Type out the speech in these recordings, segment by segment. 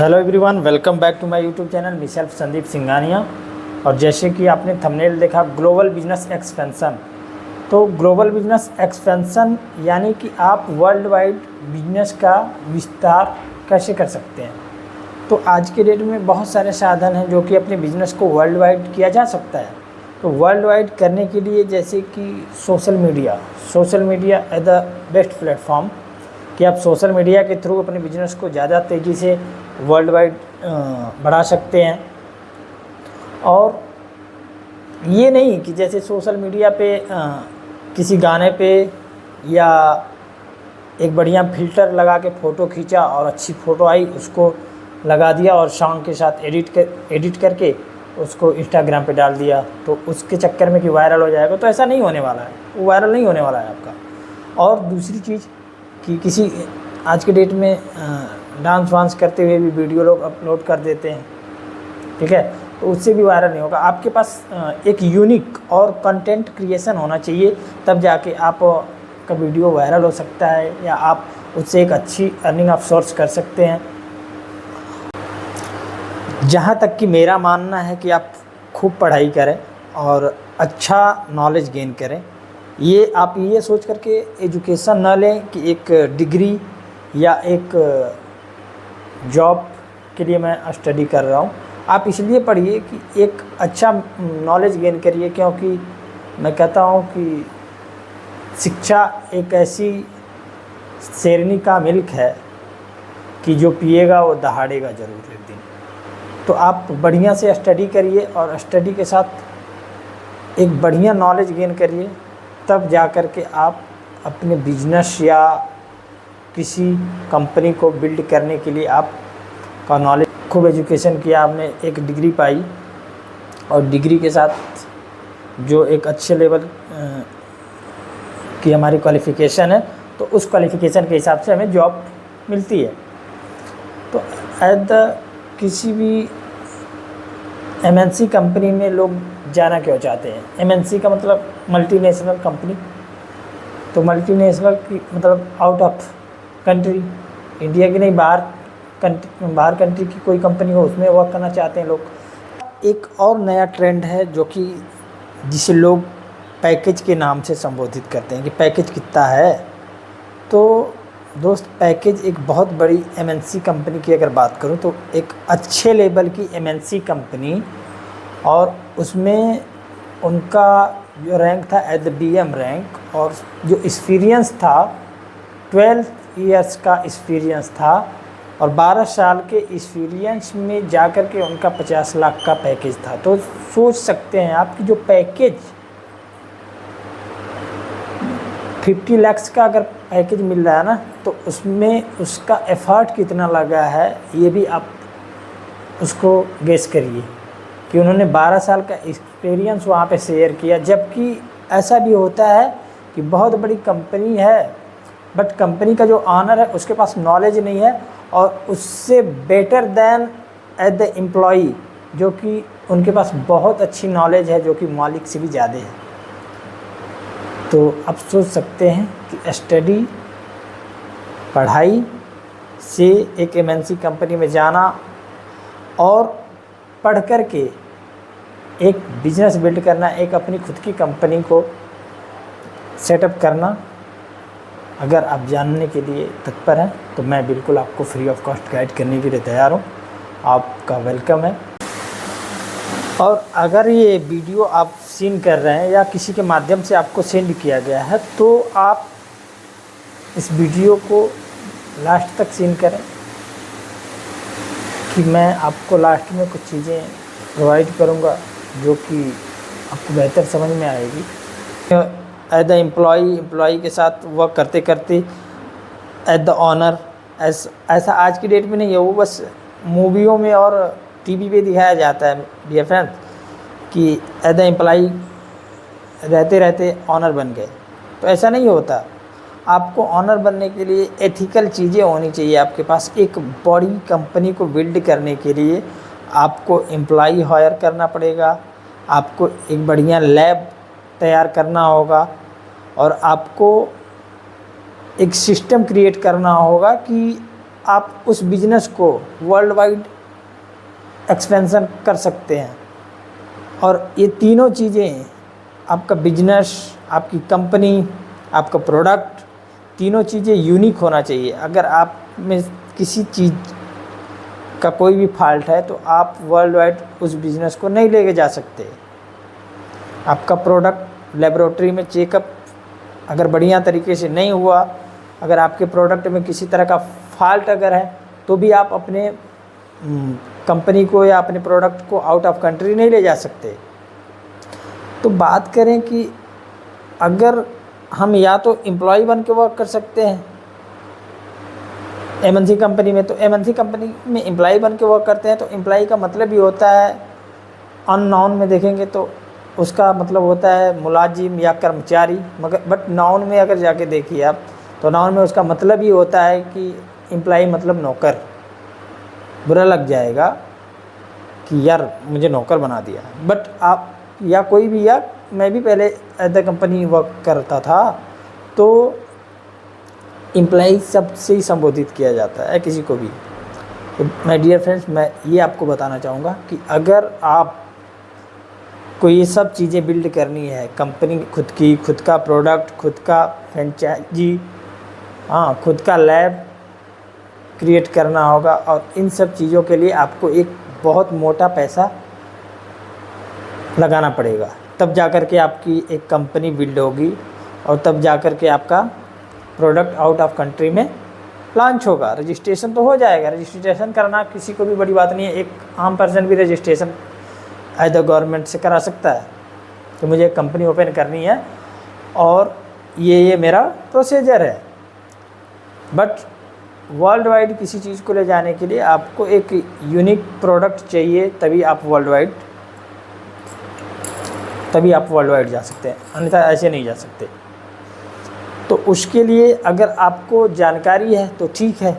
Hello everyone, welcome back to my YouTube channel myself Sandeep Singhania. और जैसे कि आपने थंबनेल देखा ग्लोबल बिजनेस एक्सपेंशन, तो ग्लोबल बिजनेस एक्सपेंशन यानी कि आप वर्ल्ड वाइड बिजनेस का विस्तार कैसे कर सकते हैं। तो आज के डेट में बहुत सारे साधन हैं जो कि अपने बिजनेस को वर्ल्ड वाइड किया जा सकता है। तो वर्ल्ड वाइड करने के लिए जैसे कि social media as the best platform कि आप सोशल मीडिया के थ्रू अपने बिजनेस को ज़्यादा तेज़ी से वर्ल्ड वाइड बढ़ा सकते हैं। और ये नहीं कि जैसे सोशल मीडिया पे किसी गाने पे या एक बढ़िया फ़िल्टर लगा के फ़ोटो खींचा और अच्छी फ़ोटो आई, उसको लगा दिया और सॉन्ग के साथ एडिट करके उसको इंस्टाग्राम पे डाल दिया, तो उसके चक्कर में कि वायरल हो जाएगा। तो ऐसा नहीं होने वाला है, वो वायरल नहीं होने वाला है आपका। और दूसरी चीज़ कि किसी आज के डेट में डांस वांस करते हुए भी वीडियो लोग अपलोड कर देते हैं, ठीक है, तो उससे भी वायरल नहीं होगा। आपके पास एक यूनिक और कंटेंट क्रिएशन होना चाहिए, तब जाके आप का वीडियो वायरल हो सकता है या आप उससे एक अच्छी अर्निंग ऑफ सोर्स कर सकते हैं। जहाँ तक कि मेरा मानना है कि आप खूब पढ़ाई करें और अच्छा नॉलेज गेन करें। ये आप ये सोच करके एजुकेशन ना लें कि एक डिग्री या एक जॉब के लिए मैं स्टडी कर रहा हूँ। आप इसलिए पढ़िए कि एक अच्छा नॉलेज गेन करिए, क्योंकि मैं कहता हूँ कि शिक्षा एक ऐसी शेरनी का मिल्क है कि जो पिएगा वो दहाड़ेगा ज़रूर एक दिन। तो आप बढ़िया से स्टडी करिए और स्टडी के साथ एक बढ़िया नॉलेज गेन करिए, तब जा कर के आप अपने बिजनेस या किसी कंपनी को बिल्ड करने के लिए आप का नॉलेज, खूब एजुकेशन किया, आपने एक डिग्री पाई और डिग्री के साथ जो एक अच्छे लेवल की हमारी क्वालिफ़िकेशन है, तो उस क्वालिफ़िकेशन के हिसाब से हमें जॉब मिलती है। तो एट द किसी भी एमएनसी कंपनी में लोग जाना क्यों चाहते हैं? एमएनसी का मतलब मल्टीनेशनल कंपनी। तो मल्टीनेशनल की मतलब आउट ऑफ कंट्री, इंडिया की नहीं, बाहर कंट्री की कोई कंपनी हो उसमें वर्क करना चाहते हैं लोग। एक और नया ट्रेंड है जो कि जिसे लोग पैकेज के नाम से संबोधित करते हैं कि पैकेज कितना है। तो दोस्त, पैकेज एक बहुत बड़ी एमएनसी कंपनी की अगर बात करूं तो एक अच्छे लेवल की एमएनसी कंपनी, और उसमें उनका जो रैंक था एट द बीएम रैंक, और जो एक्सपीरियंस था 12 इयर्स का एक्सपीरियंस था, और 12 साल के एक्सपीरियंस में जाकर के उनका 50 लाख का पैकेज था। तो सोच सकते हैं आप कि जो पैकेज 50 लाख का अगर पैकेज मिल रहा है ना, तो उसमें उसका एफ़र्ट कितना लगा है, ये भी आप उसको गेस करिए कि उन्होंने 12 साल का एक्सपीरियंस वहाँ पे शेयर किया। जबकि ऐसा भी होता है कि बहुत बड़ी कंपनी है बट कंपनी का जो ऑनर है उसके पास नॉलेज नहीं है, और उससे better than at the employee जो कि उनके पास बहुत अच्छी नॉलेज है, जो कि मालिक से भी ज़्यादा है। तो आप सोच सकते हैं कि स्टडी, पढ़ाई से एक एमएनसी कंपनी में जाना और पढ़ कर के एक बिज़नेस बिल्ड करना, एक अपनी खुद की कंपनी को सेटअप करना, अगर आप जानने के लिए तत्पर हैं तो मैं बिल्कुल आपको फ्री ऑफ कॉस्ट गाइड करने के लिए तैयार हूँ। आपका वेलकम है। और अगर ये वीडियो आप सीन कर रहे हैं या किसी के माध्यम से आपको सेंड किया गया है, तो आप इस वीडियो को लास्ट तक सीन करें कि मैं आपको लास्ट में कुछ चीज़ें प्रोवाइड करूंगा जो कि आपको बेहतर समझ में आएगी। एज द एम्प्लॉई के साथ वर्क करते करते एज द ऑनर, ऐसा आज की डेट में नहीं है, वो बस मूवियों में और टीवी पे दिखाया जाता है डियर फ्रेंड कि एज द एम्प्लॉई रहते रहते ऑनर बन गए। तो ऐसा नहीं होता। आपको ऑनर बनने के लिए एथिकल चीज़ें होनी चाहिए आपके पास। एक बड़ी कंपनी को बिल्ड करने के लिए आपको एम्प्लॉई हायर करना पड़ेगा, आपको एक बढ़िया लैब तैयार करना होगा, और आपको एक सिस्टम क्रिएट करना होगा कि आप उस बिज़नेस को वर्ल्ड वाइड एक्सपेंशन कर सकते हैं। और ये तीनों चीज़ें, आपका बिजनेस, आपकी कंपनी, आपका प्रोडक्ट, तीनों चीज़ें यूनिक होना चाहिए। अगर आप में किसी चीज़ का कोई भी फॉल्ट है तो आप वर्ल्ड वाइड उस बिज़नेस को नहीं लेके जा सकते। आपका प्रोडक्ट लेबोरेटरी में चेकअप अगर बढ़िया तरीके से नहीं हुआ, अगर आपके प्रोडक्ट में किसी तरह का फॉल्ट अगर है, तो भी आप अपने कंपनी को या अपने प्रोडक्ट को आउट ऑफ कंट्री नहीं ले जा सकते। तो बात करें कि अगर हम या तो एम्प्लॉय बन के वर्क कर सकते हैं एमएनसी कंपनी में, तो एमएनसी कंपनी में एम्प्लॉय बन के वर्क करते हैं, तो एम्प्लॉय का मतलब ही होता है, अननाउन में देखेंगे तो उसका मतलब होता है मुलाजिम या कर्मचारी। मगर बट नाउन में अगर जाके देखिए आप, तो नाउन में उसका मतलब ही होता है कि एम्प्लॉय मतलब नौकर। बुरा लग जाएगा कि यार मुझे नौकर बना दिया, बट आप या कोई भी, या मैं भी पहले एज द कंपनी वर्क करता था, तो एम्प्लॉय शब्द से ही संबोधित किया जाता है किसी को भी। तो माय डियर फ्रेंड्स, मैं ये आपको बताना चाहूँगा कि अगर आप को ये सब चीज़ें बिल्ड करनी है, कंपनी खुद की, खुद का प्रोडक्ट, खुद का फ्रेंचाइजी, खुद का लैब क्रिएट करना होगा, और इन सब चीज़ों के लिए आपको एक बहुत मोटा पैसा लगाना पड़ेगा। तब जाकर के आपकी एक कंपनी बिल्ड होगी, और तब जाकर के आपका प्रोडक्ट आउट ऑफ कंट्री में लॉन्च होगा। रजिस्ट्रेशन तो हो जाएगा, रजिस्ट्रेशन करना किसी को भी बड़ी बात नहीं है। एक आम पर्सन भी रजिस्ट्रेशन एज द गवर्नमेंट से करा सकता है कि मुझे एक कंपनी ओपन करनी है और ये मेरा प्रोसीजर है। बट वर्ल्ड वाइड किसी चीज़ को ले जाने के लिए आपको एक यूनिक प्रोडक्ट चाहिए, तभी आप वर्ल्ड वाइड जा सकते हैं, अन्यथा ऐसे नहीं जा सकते। तो उसके लिए अगर आपको जानकारी है तो ठीक है,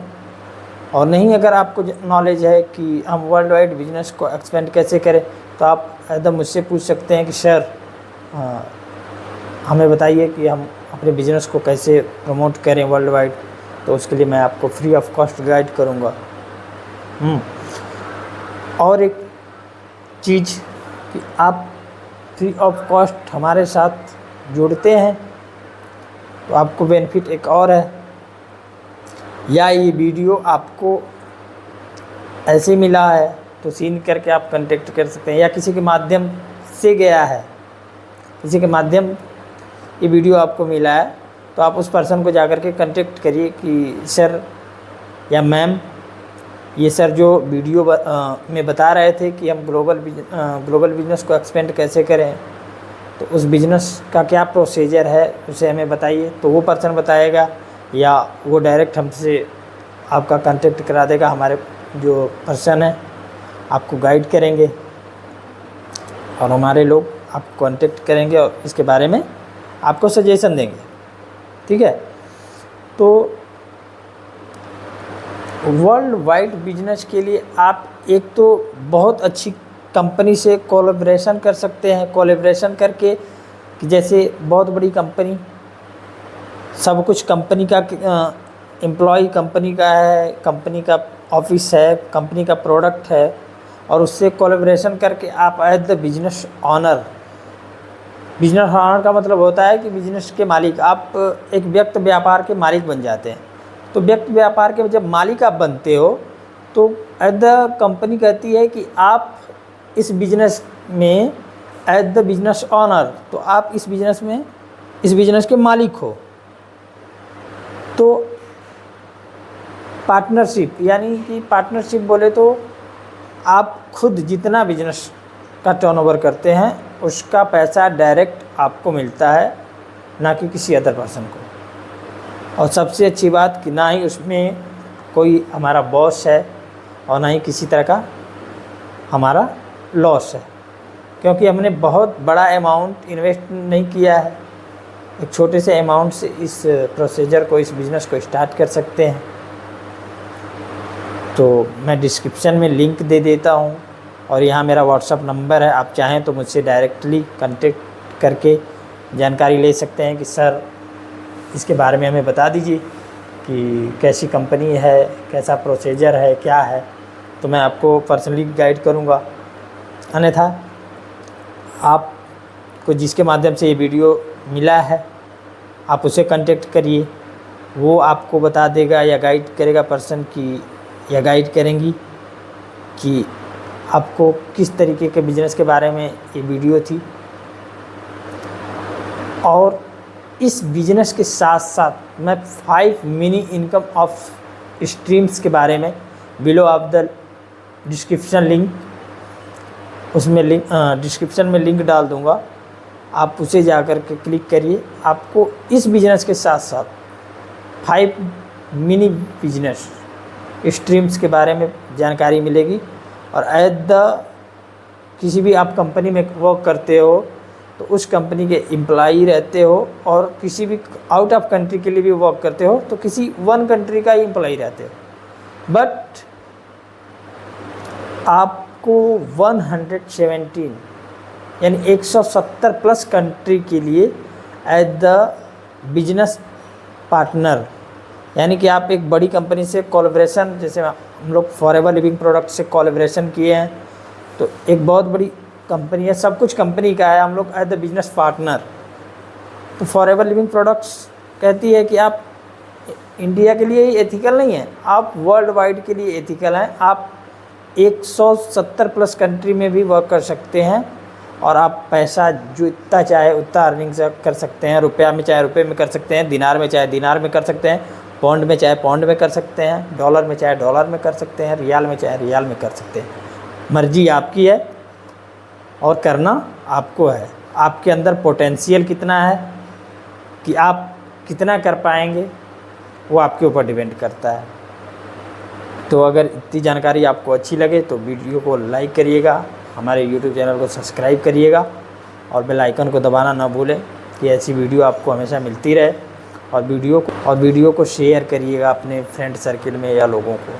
और नहीं अगर आपको नॉलेज है कि हम वर्ल्ड वाइड बिजनेस को एक्सपेंड कैसे करें, तो आप एकदम मुझसे पूछ सकते हैं कि सर हमें बताइए कि हम अपने बिज़नेस को कैसे प्रमोट करें वर्ल्ड वाइड। तो उसके लिए मैं आपको फ्री ऑफ कॉस्ट गाइड करूँगा। और एक चीज़ कि आप फ्री ऑफ कॉस्ट हमारे साथ जुड़ते हैं तो आपको बेनिफिट एक और है, या ये वीडियो आपको ऐसे मिला है तो सीन करके आप कांटेक्ट कर सकते हैं, या किसी के माध्यम से गया है, किसी के माध्यम ये वीडियो आपको मिला है, तो आप उस पर्सन को जाकर के कांटेक्ट करिए कि सर या मैम, ये सर जो वीडियो में बता रहे थे कि हम ग्लोबल बिजनेस को एक्सपेंड कैसे करें, तो उस बिज़नेस का क्या प्रोसीजर है उसे हमें बताइए। तो वो पर्सन बताएगा, या वो डायरेक्ट हमसे आपका कांटेक्ट करा देगा। हमारे जो पर्सन है आपको गाइड करेंगे, और हमारे लोग आपको कांटेक्ट करेंगे और इसके बारे में आपको सजेशन देंगे। ठीक है, तो वर्ल्ड वाइड बिजनेस के लिए आप एक तो बहुत अच्छी कंपनी से कोलैबोरेशन कर सकते हैं। कोलैबोरेशन करके कि जैसे बहुत बड़ी कंपनी, सब कुछ कंपनी का, एम्प्लॉय कंपनी का है, कंपनी का ऑफिस है, कंपनी का प्रोडक्ट है, और उससे कोलैबोरेशन करके आप एज द बिजनेस ऑनर का मतलब होता है कि बिजनेस के मालिक, आप एक व्यक्त व्यापार के मालिक बन जाते हैं। तो व्यक्त व्यापार के जब मालिक आप बनते हो तो एज द कंपनी कहती है कि आप इस बिजनेस में एज द बिजनेस ऑनर, तो आप इस बिजनेस के मालिक हो। तो पार्टनरशिप, यानी कि पार्टनरशिप बोले तो आप खुद जितना बिजनेस का टर्नओवर करते हैं उसका पैसा डायरेक्ट आपको मिलता है, ना कि किसी अदर पर्सन को। और सबसे अच्छी बात कि ना ही उसमें कोई हमारा बॉस है और ना ही किसी तरह का हमारा लॉस है, क्योंकि हमने बहुत बड़ा अमाउंट इन्वेस्ट नहीं किया है। एक छोटे से अमाउंट से इस प्रोसीजर को, इस बिज़नेस को स्टार्ट कर सकते हैं। तो मैं डिस्क्रिप्शन में लिंक दे देता हूँ, और यहाँ मेरा व्हाट्सअप नंबर है, आप चाहें तो मुझसे डायरेक्टली कांटेक्ट करके जानकारी ले सकते हैं कि सर इसके बारे में हमें बता दीजिए। कि कैसी कंपनी है, कैसा प्रोसीजर है, क्या है, तो मैं आपको पर्सनली गाइड करूँगा। अन्यथा आपको जिसके माध्यम से ये वीडियो मिला है आप उसे कांटेक्ट करिए, वो आपको बता देगा या गाइड करेगा पर्सन की या गाइड करेंगी कि आपको किस तरीके के बिज़नेस के बारे में ये वीडियो थी। और इस बिज़नेस के साथ साथ मैं 5 मिनी इनकम ऑफ स्ट्रीम्स के बारे में below of the description link, उसमें लिंक डिस्क्रिप्शन में लिंक डाल दूँगा, आप उसे जा कर के क्लिक करिए। आपको इस बिज़नेस के साथ साथ 5 मिनी बिजनेस स्ट्रीम्स के बारे में जानकारी मिलेगी। और एट द किसी भी आप कंपनी में वर्क करते हो तो उस कंपनी के एम्प्लॉई रहते हो, और किसी भी आउट ऑफ कंट्री के लिए भी वर्क करते हो तो किसी वन कंट्री का ही एम्प्लॉई रहते हो, बट आपको 117 यानी 170 प्लस कंट्री के लिए एज द बिजनेस पार्टनर, यानी कि आप एक बड़ी कंपनी से कोलैबोरेशन, जैसे हम लोग फॉरएवर लिविंग प्रोडक्ट से कोलैबोरेशन किए हैं, तो एक बहुत बड़ी कंपनी है, सब कुछ कंपनी का है, हम लोग एज द बिजनेस पार्टनर। तो फॉरएवर लिविंग प्रोडक्ट्स कहती है कि आप इंडिया के लिए ही एथिकल नहीं हैं, आप वर्ल्ड वाइड के लिए एथिकल हैं। आप 170 प्लस कंट्री में भी वर्क कर सकते हैं, और आप पैसा जो इतना चाहे उतना अर्निंग कर सकते हैं। रुपया में चाहे रुपये में कर सकते हैं, दिनार में चाहे दिनार में कर सकते हैं, पौंड में चाहे पौंड में कर सकते हैं, डॉलर में चाहे डॉलर में कर सकते हैं, रियाल में चाहे रियाल में कर सकते हैं। मर्जी आपकी है और करना आपको है। आपके अंदर पोटेंशियल कितना है कि आप कितना कर पाएंगे, वो आपके ऊपर डिपेंड करता है। तो अगर इतनी जानकारी आपको अच्छी लगे तो वीडियो को लाइक करिएगा, हमारे YouTube चैनल को सब्सक्राइब करिएगा, और बेल आइकन को दबाना ना भूलें कि ऐसी वीडियो आपको हमेशा मिलती रहे। और वीडियो को शेयर करिएगा अपने फ्रेंड सर्किल में या लोगों को।